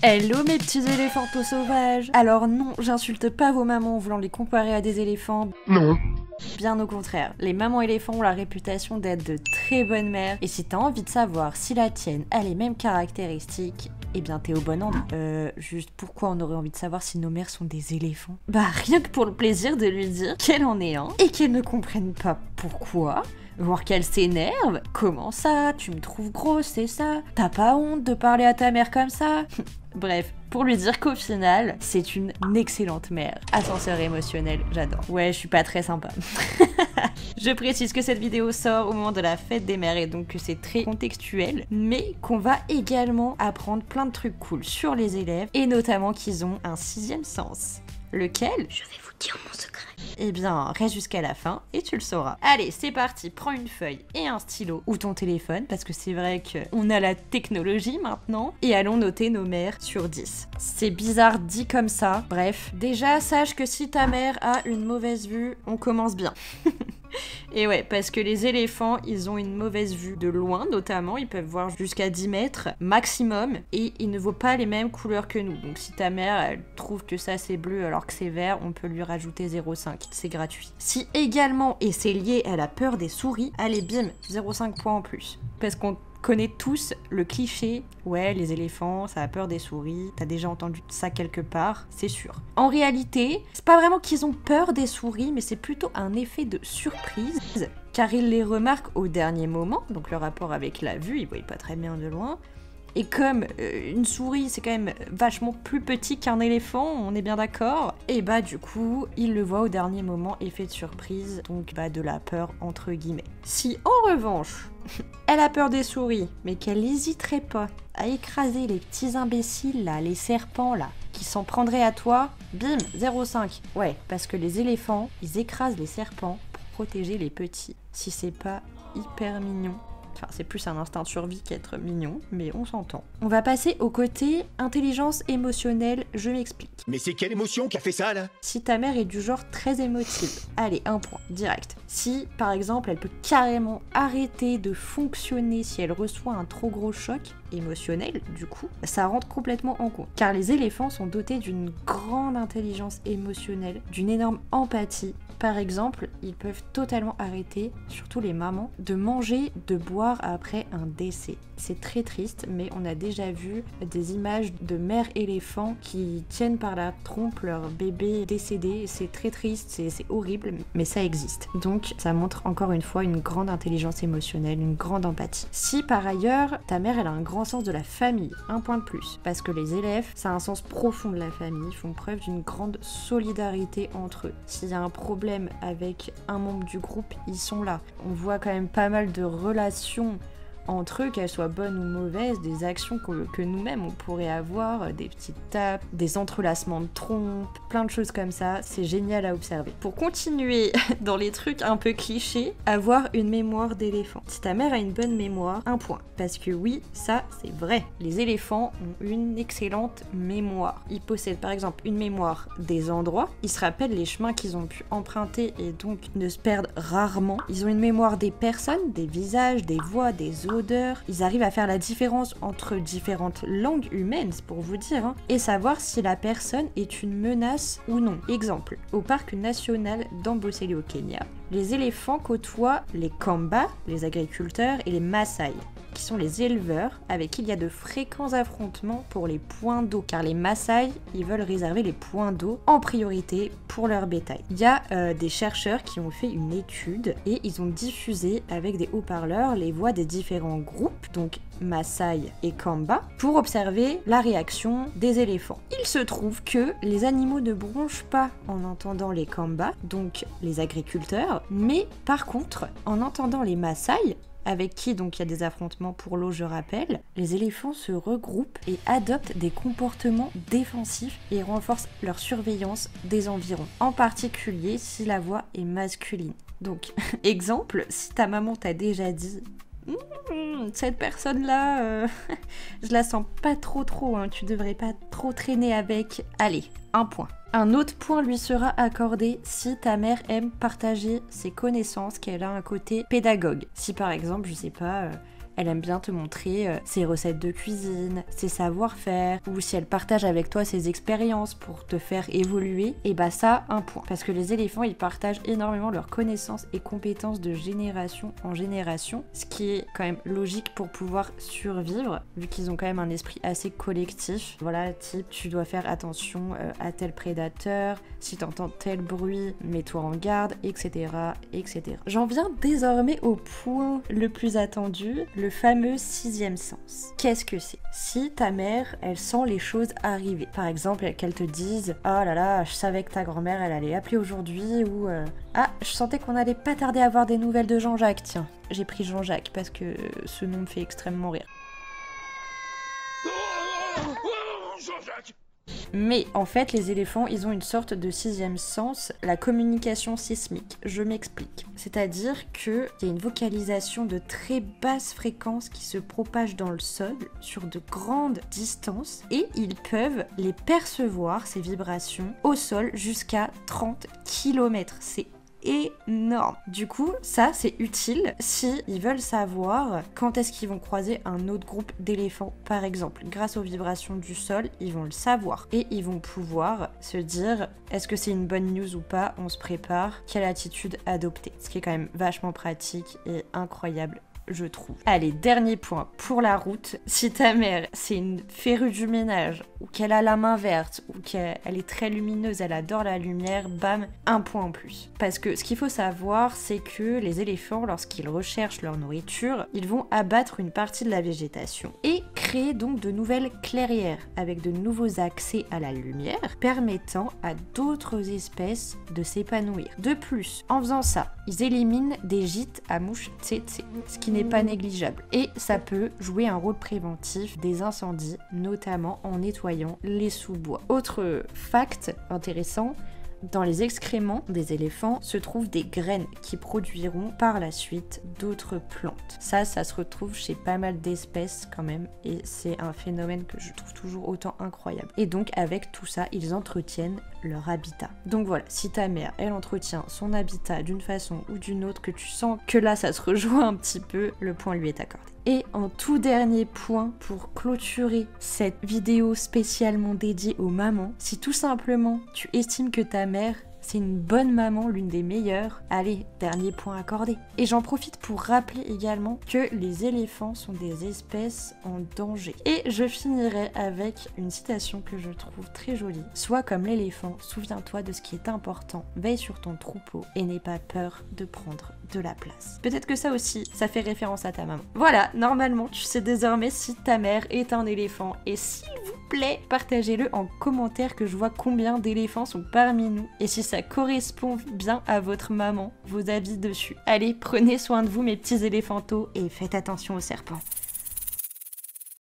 Hello mes petits éléphantos sauvages. Alors non, j'insulte pas vos mamans en voulant les comparer à des éléphants. Non. Bien au contraire, les mamans éléphants ont la réputation d'être de très bonnes mères, et si t'as envie de savoir si la tienne a les mêmes caractéristiques, eh bien t'es au bon endroit. Juste pourquoi on aurait envie de savoir si nos mères sont des éléphants? Bah rien que pour le plaisir de lui dire qu'elle en est un, et qu'elle ne comprenne pas pourquoi, voire qu'elle s'énerve. Comment ça? Tu me trouves grosse, c'est ça? T'as pas honte de parler à ta mère comme ça? Bref, pour lui dire qu'au final, c'est une excellente mère. Ascenseur émotionnel, j'adore. Ouais, je suis pas très sympa. Je précise que cette vidéo sort au moment de la fête des mères et donc que c'est très contextuel, mais qu'on va également apprendre plein de trucs cool sur les élèves et notamment qu'ils ont un sixième sens. Lequel? Je vais vous dire mon secret. Eh bien, reste jusqu'à la fin et tu le sauras. Allez, c'est parti, prends une feuille et un stylo ou ton téléphone parce que c'est vrai qu'on a la technologie maintenant et allons noter nos mères sur 10. C'est bizarre dit comme ça. Bref, déjà sache que si ta mère a une mauvaise vue, on commence bien. Et ouais, parce que les éléphants, ils ont une mauvaise vue de loin, notamment. Ils peuvent voir jusqu'à 10 mètres maximum. Et ils ne voient pas les mêmes couleurs que nous. Donc si ta mère, elle trouve que ça c'est bleu alors que c'est vert, on peut lui rajouter 0,5. C'est gratuit. Si également, et c'est lié à la peur des souris, allez bim, 0,5 points en plus. Parce qu'on connaît tous le cliché, ouais, les éléphants, ça a peur des souris, t'as déjà entendu ça quelque part, c'est sûr. En réalité, c'est pas vraiment qu'ils ont peur des souris, mais c'est plutôt un effet de surprise, car ils les remarquent au dernier moment, donc le rapport avec la vue, ils voient pas très bien de loin. Et comme une souris, c'est quand même vachement plus petit qu'un éléphant, on est bien d'accord. Et bah du coup, il le voit au dernier moment, effet de surprise, donc bah de la peur entre guillemets. Si en revanche, elle a peur des souris, mais qu'elle n'hésiterait pas à écraser les petits imbéciles là, les serpents là, qui s'en prendraient à toi, bim, 0,5. Ouais, parce que les éléphants, ils écrasent les serpents pour protéger les petits. Si c'est pas hyper mignon. Enfin, c'est plus un instinct de survie qu'être mignon, mais on s'entend. On va passer au côté intelligence émotionnelle, je m'explique. Mais c'est quelle émotion qui a fait ça, là? Si ta mère est du genre très émotive, allez, un point, direct. Si, par exemple, elle peut carrément arrêter de fonctionner si elle reçoit un trop gros choc émotionnel, du coup, ça rentre complètement en compte. Car les éléphants sont dotés d'une grande intelligence émotionnelle, d'une énorme empathie. Par exemple, ils peuvent totalement arrêter, surtout les mamans, de manger, de boire après un décès. C'est très triste, mais on a déjà vu des images de mères éléphants qui tiennent par la trompe leur bébé décédé. C'est très triste, c'est horrible, mais ça existe. Donc ça montre encore une fois une grande intelligence émotionnelle, une grande empathie. Si par ailleurs, ta mère elle a un grand sens de la famille, un point de plus, parce que les élèves, ça a un sens profond de la famille, ils font preuve d'une grande solidarité entre eux. S'il y a un problème avec un membre du groupe, ils sont là. On voit quand même pas mal de relations entre eux, qu'elles soient bonnes ou mauvaises, des actions que nous-mêmes on pourrait avoir, des petites tapes, des entrelacements de trompes, plein de choses comme ça, c'est génial à observer. Pour continuer dans les trucs un peu clichés, avoir une mémoire d'éléphant. Si ta mère a une bonne mémoire, un point. Parce que oui, ça c'est vrai. Les éléphants ont une excellente mémoire. Ils possèdent par exemple une mémoire des endroits, ils se rappellent les chemins qu'ils ont pu emprunter et donc ne se perdent rarement. Ils ont une mémoire des personnes, des visages, des voix, des odeurs. Ils arrivent à faire la différence entre différentes langues humaines, c'est pour vous dire, hein, et savoir si la personne est une menace ou non. Exemple, au parc national d'Amboseli au Kenya, les éléphants côtoient les Kamba, les agriculteurs, et les Maasai, qui sont les éleveurs, avec qui il y a de fréquents affrontements pour les points d'eau, car les Maasai, ils veulent réserver les points d'eau en priorité pour leur bétail. Il y a des chercheurs qui ont fait une étude et ils ont diffusé avec des haut-parleurs les voix des différents groupes, donc Maasai et Kamba, pour observer la réaction des éléphants. Il se trouve que les animaux ne bronchent pas en entendant les Kamba, donc les agriculteurs, mais par contre, en entendant les Maasai, avec qui donc il y a des affrontements pour l'eau, je rappelle, les éléphants se regroupent et adoptent des comportements défensifs et renforcent leur surveillance des environs, en particulier si la voix est masculine. Donc, exemple, si ta maman t'a déjà dit cette personne-là, je la sens pas trop, hein, tu devrais pas trop traîner avec. Allez, un point. Un autre point lui sera accordé si ta mère aime partager ses connaissances, qu'elle a un côté pédagogue. Si par exemple, je sais pas, elle aime bien te montrer ses recettes de cuisine, ses savoir-faire, ou si elle partage avec toi ses expériences pour te faire évoluer, et bah ça, un point. Parce que les éléphants, ils partagent énormément leurs connaissances et compétences de génération en génération, ce qui est quand même logique pour pouvoir survivre, vu qu'ils ont quand même un esprit assez collectif. Voilà, type, tu dois faire attention à tel prédateur, si t'entends tel bruit, mets-toi en garde, etc., etc. J'en viens désormais au point le plus attendu, le fameux 6e sens. Qu'est-ce que c'est? Si ta mère, elle sent les choses arriver, par exemple qu'elle te dise « Oh là là, je savais que ta grand-mère, elle allait appeler aujourd'hui » ou Ah, je sentais qu'on allait pas tarder à avoir des nouvelles de Jean-Jacques, tiens. J'ai pris Jean-Jacques parce que ce nom me fait extrêmement rire. Jean-Jacques! Mais en fait, les éléphants, ils ont une sorte de 6e sens, la communication sismique. Je m'explique. C'est-à-dire qu'il y a une vocalisation de très basse fréquence qui se propage dans le sol sur de grandes distances et ils peuvent les percevoir, ces vibrations, au sol jusqu'à 30 km. C'est énorme. Du coup, ça c'est utile si ils veulent savoir quand est-ce qu'ils vont croiser un autre groupe d'éléphants, par exemple. Grâce aux vibrations du sol, ils vont le savoir et ils vont pouvoir se dire est-ce que c'est une bonne news ou pas, on se prépare, quelle attitude adopter. Ce qui est quand même vachement pratique et incroyable, je trouve. Allez, dernier point pour la route. Si ta mère, c'est une férue du ménage, ou qu'elle a la main verte, ou qu'elle est très lumineuse, elle adore la lumière, bam, un point en plus. Parce que ce qu'il faut savoir, c'est que les éléphants, lorsqu'ils recherchent leur nourriture, ils vont abattre une partie de la végétation et créer donc de nouvelles clairières avec de nouveaux accès à la lumière, permettant à d'autres espèces de s'épanouir. De plus, en faisant ça, ils éliminent des gîtes à mouches tsetse, ce qui n'est pas négligeable. Et ça peut jouer un rôle préventif des incendies, notamment en nettoyant les sous-bois. Autre fact intéressant, dans les excréments des éléphants se trouvent des graines qui produiront par la suite d'autres plantes. Ça se retrouve chez pas mal d'espèces quand même et c'est un phénomène que je trouve toujours autant incroyable. Et donc avec tout ça, ils entretiennent leur habitat. Donc voilà, si ta mère, elle entretient son habitat d'une façon ou d'une autre, que tu sens que là ça se rejoint un petit peu, le point lui est accordé. Et en tout dernier point pour clôturer cette vidéo spécialement dédiée aux mamans, si tout simplement tu estimes que ta mère c'est une bonne maman, l'une des meilleures, allez, dernier point accordé. Et j'en profite pour rappeler également que les éléphants sont des espèces en danger. Et je finirai avec une citation que je trouve très jolie. Sois comme l'éléphant, souviens-toi de ce qui est important, veille sur ton troupeau et n'aie pas peur de prendre de la place. Peut-être que ça aussi, ça fait référence à ta maman. Voilà, normalement, tu sais désormais si ta mère est un éléphant. Et s'il vous plaît, partagez-le en commentaire que je vois combien d'éléphants sont parmi nous. Et si ça correspond bien à votre maman, vos avis dessus. Allez, prenez soin de vous mes petits éléphantos et faites attention aux serpents.